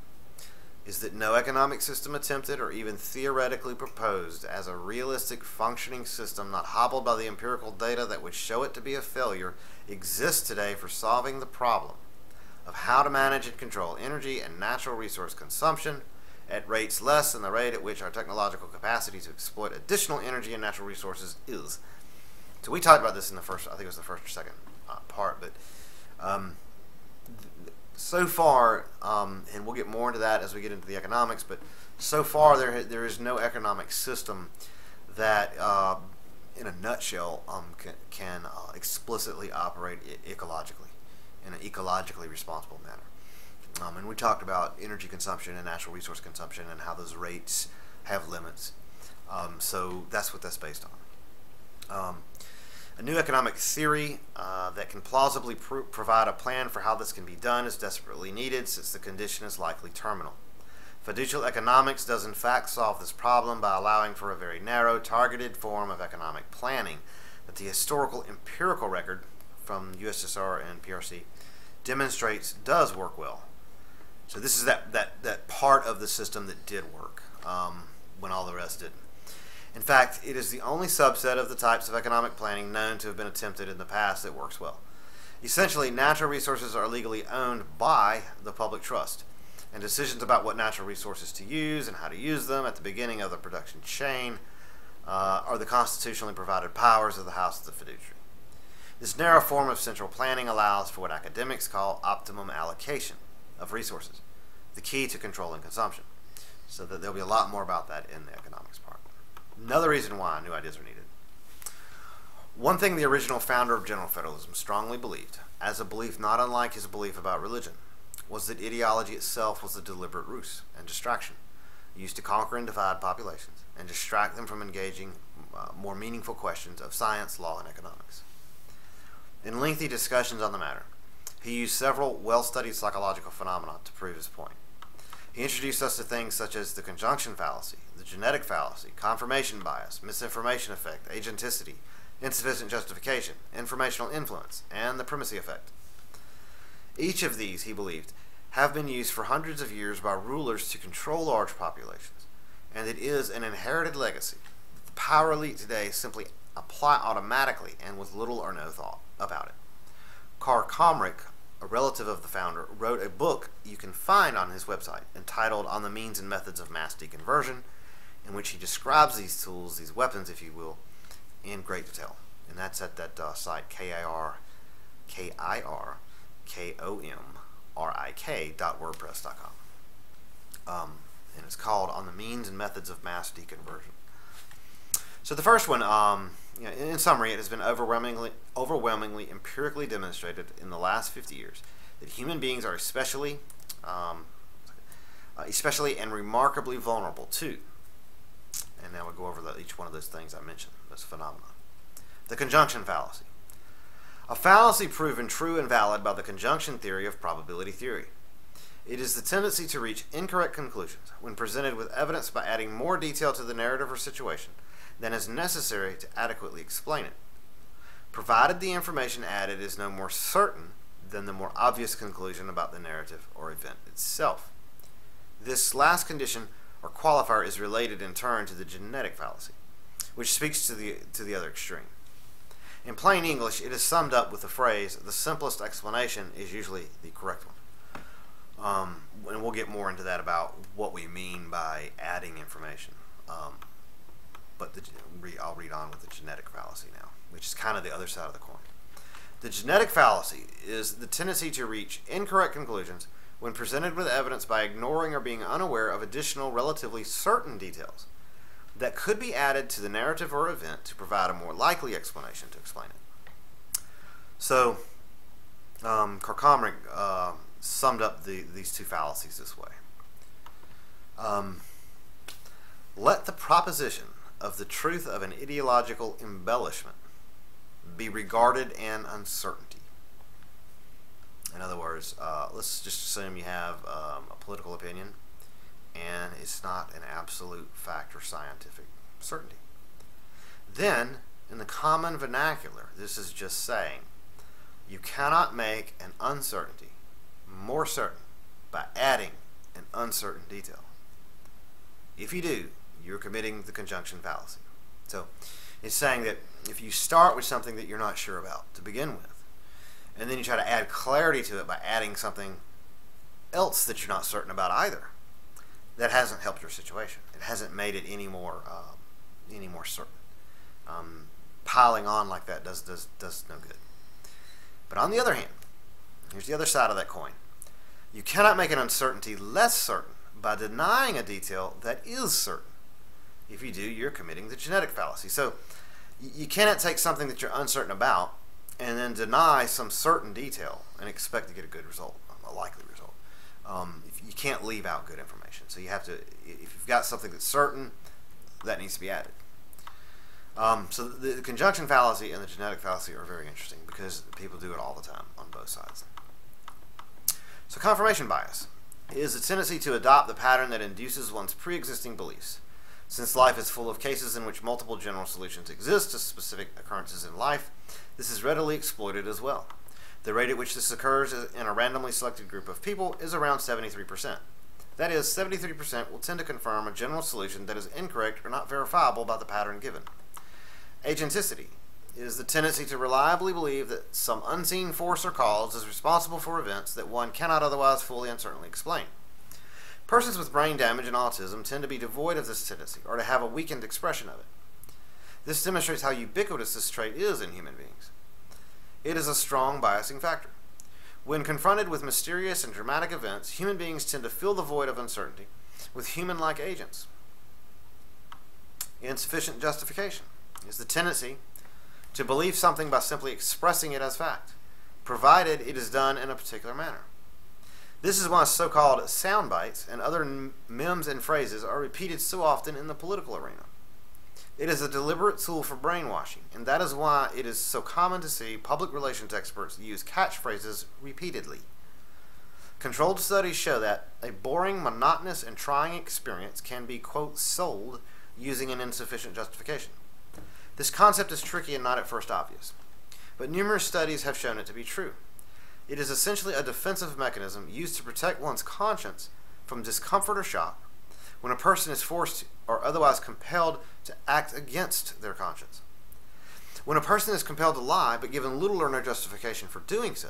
A: is that no economic system attempted or even theoretically proposed as a realistic functioning system not hobbled by the empirical data that would show it to be a failure exists today for solving the problem of how to manage and control energy and natural resource consumption at rates less than the rate at which our technological capacity to exploit additional energy and natural resources is. So we talked about this in the first, I think it was the first or second part, but so far, and we'll get more into that as we get into the economics, but so far there is no economic system that, in a nutshell, can explicitly operate ecologically, in an ecologically responsible manner. And we talked about energy consumption and natural resource consumption and how those rates have limits. So that's what that's based on. A new economic theory that can plausibly provide a plan for how this can be done is desperately needed, since the condition is likely terminal. Fiducial economics does in fact solve this problem by allowing for a very narrow, targeted form of economic planning that the historical empirical record from USSR and PRC demonstrates does work well. So this is that part of the system that did work when all the rest didn't. In fact, it is the only subset of the types of economic planning known to have been attempted in the past that works well. Essentially, natural resources are legally owned by the public trust, and decisions about what natural resources to use and how to use them at the beginning of the production chain are the constitutionally provided powers of the House of the Fiduciary. This narrow form of central planning allows for what academics call optimum allocation of resources, the key to controlling consumption. So that there'll be a lot more about that in the economics part. Another reason why new ideas are needed. One thing the original founder of general federalism strongly believed, as a belief not unlike his belief about religion, was that ideology itself was a deliberate ruse and distraction used to conquer and divide populations and distract them from engaging more meaningful questions of science, law, and economics. In lengthy discussions on the matter, he used several well-studied psychological phenomena to prove his point. He introduced us to things such as the conjunction fallacy, the genetic fallacy, confirmation bias, misinformation effect, agenticity, insufficient justification, informational influence, and the primacy effect. Each of these, he believed, have been used for hundreds of years by rulers to control large populations, and it is an inherited legacy that the power elite today simply apply automatically and with little or no thought about it. Carl Comrick, a relative of the founder, wrote a book you can find on his website entitled On the Means and Methods of Mass Deconversion, in which he describes these tools, these weapons, if you will, in great detail. And that's at that site, KIRKOMRIK.wordpress.com. And it's called On the Means and Methods of Mass Deconversion. So the first one, in summary, it has been overwhelmingly empirically demonstrated in the last 50 years that human beings are especially and remarkably vulnerable to, and now we'll go over each one of those things I mentioned, those phenomena. The conjunction fallacy. A fallacy proven true and valid by the conjunction theory of probability theory. It is the tendency to reach incorrect conclusions when presented with evidence by adding more detail to the narrative or situation than is necessary to adequately explain it, provided the information added is no more certain than the more obvious conclusion about the narrative or event itself. This last condition or qualifier is related in turn to the genetic fallacy, which speaks to the other extreme. In plain English, it is summed up with the phrase, the simplest explanation is usually the correct one. And we'll get more into that about what we mean by adding information. But I'll read on with the genetic fallacy now, which is kind of the other side of the coin. The genetic fallacy is the tendency to reach incorrect conclusions when presented with evidence by ignoring or being unaware of additional relatively certain details that could be added to the narrative or event to provide a more likely explanation to explain it. So, Karkamrik summed up these two fallacies this way. Let the proposition of the truth of an ideological embellishment be regarded an uncertainty. In other words, let's just assume you have a political opinion and it's not an absolute fact or scientific certainty. Then, in the common vernacular, this is just saying you cannot make an uncertainty more certain by adding an uncertain detail. If you do, you're committing the conjunction fallacy. So it's saying that if you start with something that you're not sure about to begin with, and then you try to add clarity to it by adding something else that you're not certain about either, that hasn't helped your situation. It hasn't made it any more certain. Piling on like that does no good. But on the other hand, here's the other side of that coin. You cannot make an uncertainty less certain by denying a detail that is certain. If you do, you're committing the genetic fallacy. So you cannot take something that you're uncertain about and then deny some certain detail and expect to get a good result, a likely result. You can't leave out good information. So you have to, if you've got something that's certain, that needs to be added. So the conjunction fallacy and the genetic fallacy are very interesting because people do it all the time on both sides. So confirmation bias is a tendency to adopt the pattern that induces one's pre-existing beliefs. Since life is full of cases in which multiple general solutions exist to specific occurrences in life, this is readily exploited as well. The rate at which this occurs in a randomly selected group of people is around 73%. That is, 73% will tend to confirm a general solution that is incorrect or not verifiable by the pattern given. Agenticity is the tendency to reliably believe that some unseen force or cause is responsible for events that one cannot otherwise fully and certainly explain. Persons with brain damage and autism tend to be devoid of this tendency or to have a weakened expression of it. This demonstrates how ubiquitous this trait is in human beings. It is a strong biasing factor. When confronted with mysterious and dramatic events, human beings tend to fill the void of uncertainty with human-like agents. Insufficient justification is the tendency to believe something by simply expressing it as fact, provided it is done in a particular manner. This is why so-called sound bites and other memes and phrases are repeated so often in the political arena. It is a deliberate tool for brainwashing, and that is why it is so common to see public relations experts use catchphrases repeatedly. Controlled studies show that a boring, monotonous, and trying experience can be, quote, sold using an insufficient justification. This concept is tricky and not at first obvious, but numerous studies have shown it to be true. It is essentially a defensive mechanism used to protect one's conscience from discomfort or shock when a person is forced or otherwise compelled to act against their conscience. When a person is compelled to lie but given little or no justification for doing so,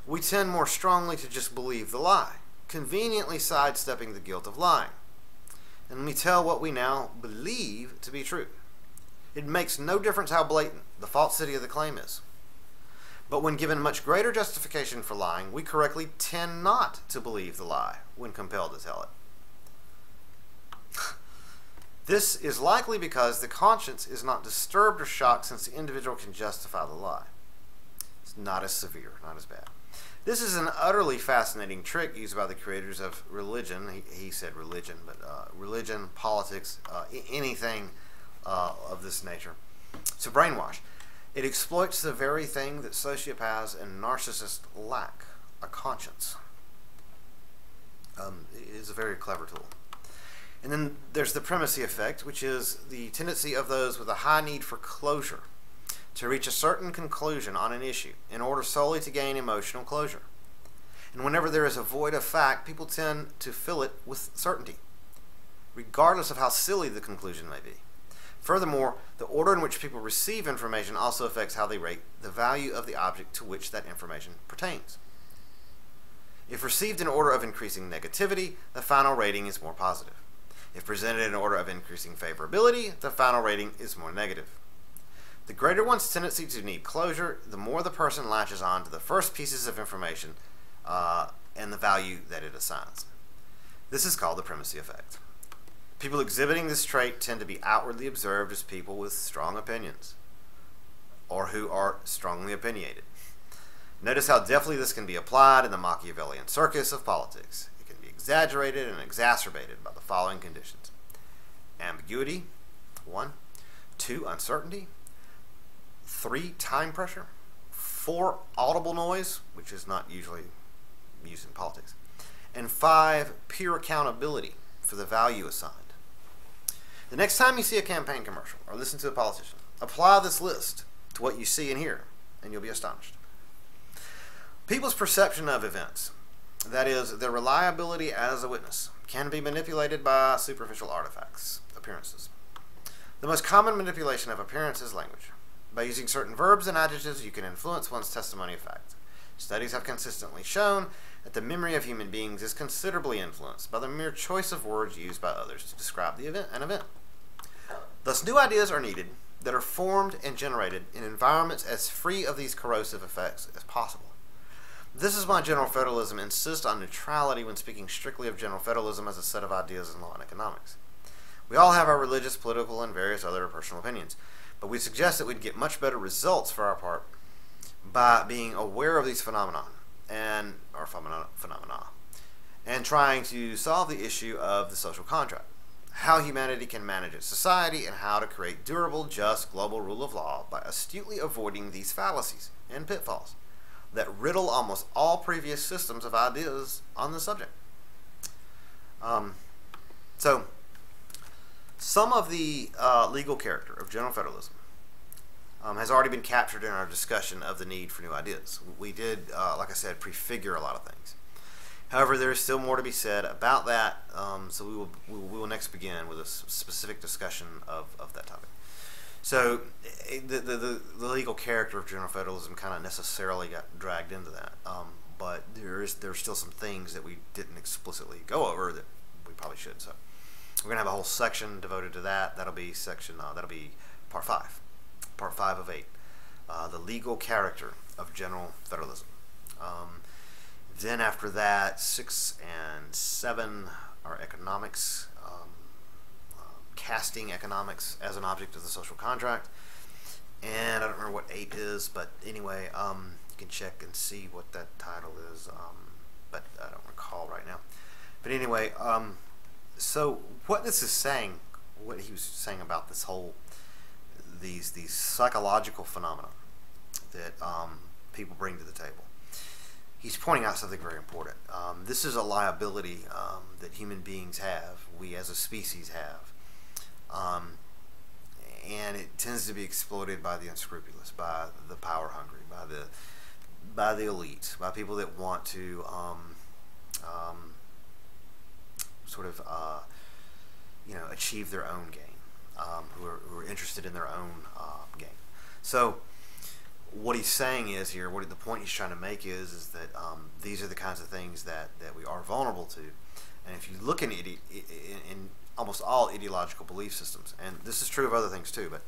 A: we tend more strongly to just believe the lie, conveniently sidestepping the guilt of lying. And we tell what we now believe to be true. It makes no difference how blatant the falsity of the claim is. But when given much greater justification for lying, we correctly tend not to believe the lie when compelled to tell it. This is likely because the conscience is not disturbed or shocked since the individual can justify the lie. It's not as severe, not as bad. This is an utterly fascinating trick used by the creators of religion. He said religion, but religion, politics, anything of this nature. To brainwash. It exploits the very thing that sociopaths and narcissists lack, a conscience. It is a very clever tool. And then there's the primacy effect, which is the tendency of those with a high need for closure to reach a certain conclusion on an issue in order solely to gain emotional closure. And whenever there is a void of fact, people tend to fill it with certainty, regardless of how silly the conclusion may be. Furthermore, the order in which people receive information also affects how they rate the value of the object to which that information pertains. If received in order of increasing negativity, the final rating is more positive. If presented in order of increasing favorability, the final rating is more negative. The greater one's tendency to need closure, the more the person latches on to the first pieces of information and the value that it assigns. This is called the primacy effect. People exhibiting this trait tend to be outwardly observed as people with strong opinions, or who are strongly opinionated. Notice how deftly this can be applied in the Machiavellian circus of politics. It can be exaggerated and exacerbated by the following conditions. Ambiguity, 1. 2. Uncertainty. 3. Time pressure. 4. Audible noise, which is not usually used in politics. And 5. Peer accountability for the value assigned. The next time you see a campaign commercial or listen to a politician, apply this list to what you see and hear, and you'll be astonished. People's perception of events That is, their reliability as a witness can be manipulated by superficial artifacts, appearances. The most common manipulation of appearance is language. By using certain verbs and adjectives, you can influence one's testimony of fact. Studies have consistently shown that the memory of human beings is considerably influenced by the mere choice of words used by others to describe an event. Thus, new ideas are needed that are formed and generated in environments as free of these corrosive effects as possible. This is why general federalism insists on neutrality when speaking strictly of general federalism as a set of ideas in law and economics. We all have our religious, political, and various other personal opinions, but we suggest that we'd get much better results for our part by being aware of these phenomena and trying to solve the issue of the social contract, how humanity can manage its society, and how to create durable, just, global rule of law by astutely avoiding these fallacies and pitfalls that riddle almost all previous systems of ideas on the subject. So, some of the legal character of general federalism has already been captured in our discussion of the need for new ideas. We did, like I said, prefigure a lot of things. However, there is still more to be said about that, so we will next begin with a specific discussion of that topic. So, the legal character of general federalism kind of necessarily got dragged into that, but there's still some things that we didn't explicitly go over that we probably should. So, we're gonna have a whole section devoted to that. That'll be part 5 of 8, the legal character of general federalism. Then after that, 6 and 7 are economics, casting economics as an object of the social contract. And I don't remember what 8 is, but anyway, you can check and see what that title is, but I don't recall right now. But anyway, so what this is saying, what he was saying about this whole, these psychological phenomena that people bring to the table, he's pointing out something very important. This is a liability that human beings have, we as a species have, and it tends to be exploited by the unscrupulous, by the power hungry, by the elite, by people that want to achieve their own gain, who are interested in their own gain. So what he's saying is here, the point he's trying to make is that these are the kinds of things that we are vulnerable to. And if you look in almost all ideological belief systems, and this is true of other things too, but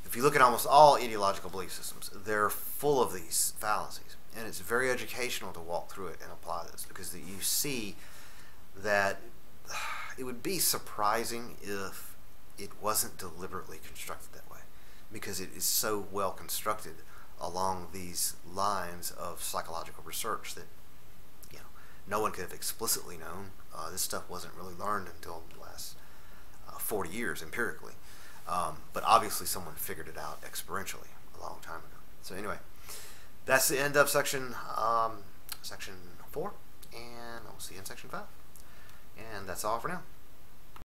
A: if you look at almost all ideological belief systems, they're full of these fallacies. And it's very educational to walk through it and apply this, because you see that it would be surprising if it wasn't deliberately constructed that way, because it is so well constructed along these lines of psychological research that no one could have explicitly known. This stuff wasn't really learned until the last 40 years empirically, but obviously someone figured it out experientially a long time ago. So anyway, that's the end of section 4, and I'll see you in section 5. And that's all for now.